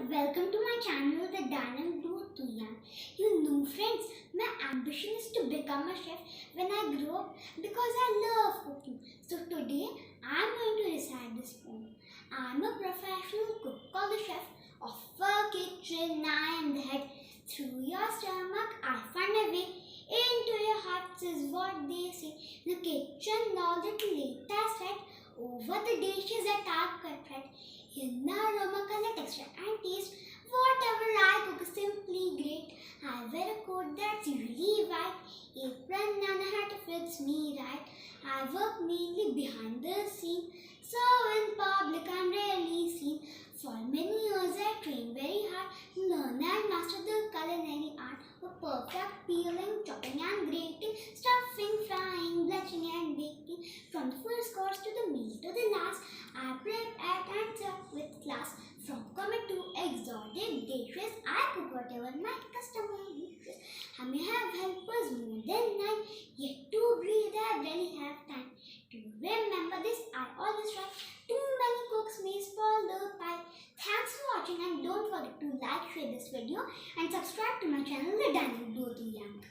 welcome to my channel, The Dynamic Duo Too Young. You know, friends, my ambition is to become a chef when I grow up because I love cooking. So today, I'm going to recite this poem. I'm a professional cook called the chef of a kitchen. I am the head. Through your stomach, I find a way. Into your hearts is what they say. The kitchen, all the plate I set over the dishes that are cut right. In the aroma, color, texture, and taste, whatever I cook is simply great. I wear a coat that's usually white, apron and a hat fits me right. I work mainly behind the scene, so in public I'm rarely seen. For many years I trained very hard, learn and master the culinary art of perfect peeling, chopping and grating, stuffing, frying, blanching and baking. From the first course to the meal to the last, I prep at and serve with class. From common to exotic dishes, I cook whatever my customer wishes. I may have helpers more than 9, yet to breathe I barely have time. To remember this, I always try. Too many cooks may spoil the pie. Thanks for watching and don't forget to like, share this video and subscribe to my channel, The Dynamic Duo Too Young.